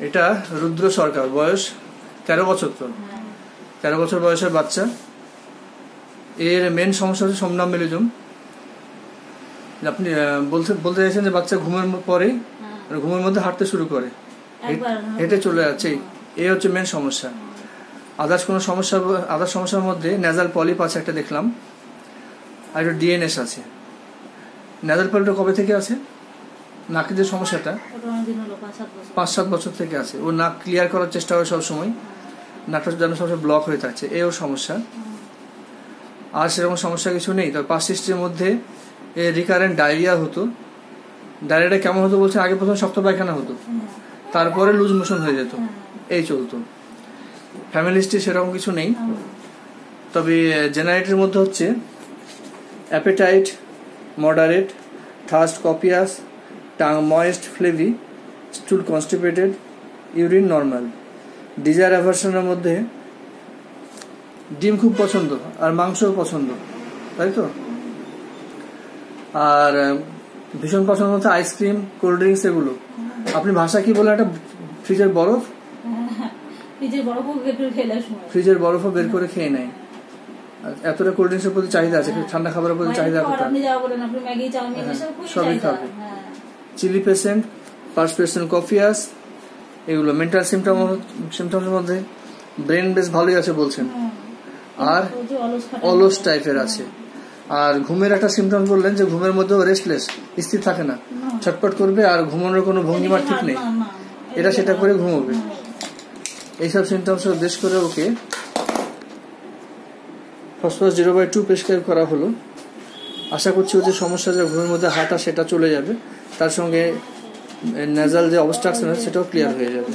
এটা রুদ্র সরকার, বয়স 13 বছর। তো 13 বছর বয়সের বাচ্চা। এর মেন সমস্যা হচ্ছে সমনাম্বিলিজম। আপনি বলতে চাইছেন যে বাচ্চা ঘুমের পরেই ঘুমের মধ্যে হাঁটতে শুরু করে, হেঁটে চলে যাচ্ছে, এই হচ্ছে মেন সমস্যা। আদার্স সমস্যার মধ্যে নেজাল পলিপ আছে একটা দেখলাম, আর একটা ডিএনএস আছে। নেজাল পলিপটা কবে থেকে আছে? নাকের যে সমস্যাটা 5-7 বছর থেকে আছে। ও নাক ক্লিয়ার করার চেষ্টা করে সবসময়, নাকটা যেন সবসময় ব্লক হয়ে থাকছে, এই ওর সমস্যা। আর সেরকম সমস্যা কিছু নেই। তবে পাস্ট হিস্ট্রির মধ্যে রিকারেন্ট ডায়রিয়া হতো। ডায়রিয়াটা কেমন হতো বলছে, আগে প্রথম শক্ত পায়খানা হতো, তারপরে লুজ মোশন হয়ে যেত, এই চলতো। ফ্যামিলি হিস্ট্রি সেরকম কিছু নেই। তবে জেনারেটের মধ্যে হচ্ছে appetite moderate, thirst copious, tongue moist flabby, stool constipated, urine normal. Desire অ্যাভারশনের মধ্যে ডিম খুব পছন্দ আর মাংসও পছন্দ, তাই তো। আর ভীষণ পছন্দ হচ্ছে আইসক্রিম, কোল্ড ড্রিঙ্কস, এগুলো। আপনি ভাষা কি বলে, একটা ফ্রিজের বরফ, ফ্রিজের বরফও বের করে খেয়ে নেয়। এতটা কোল্ড ড্রিঙ্কস এর প্রতি চাহিদা আছে, ঠান্ডা খাবারের প্রতি চাহিদা সবই খাবে। চিলি পেশেন্ট, পার্সপিরেশন কফিয়াস, এগুলো। মেন্টাল সিমটমসের মধ্যে ব্রেন বেশ ভালোই আছে বলছেন, আর অলস টাইপের আছে। আর ঘুমের একটা সিমটম বললেন যে ঘুমের মধ্যে রেস্টলেস, স্থির থাকে না, ছটপট করবে, আর ঘুমানোর কোনো ভঙ্গিমার ঠিক নেই, এটা সেটা করে ঘুমোবে। এইসব সিমটমস বেশ করে ওকে ফসফরাস 0/2 প্রেসক্রাইব করা হলো। আশা করছি ও যে সমস্যা, যে ঘুমের মধ্যে হাঁটা, সেটা চলে যাবে, তার সঙ্গে নেজাল যে অবস্ট্রাকশন আছে সেটাও ক্লিয়ার হয়ে যাবে।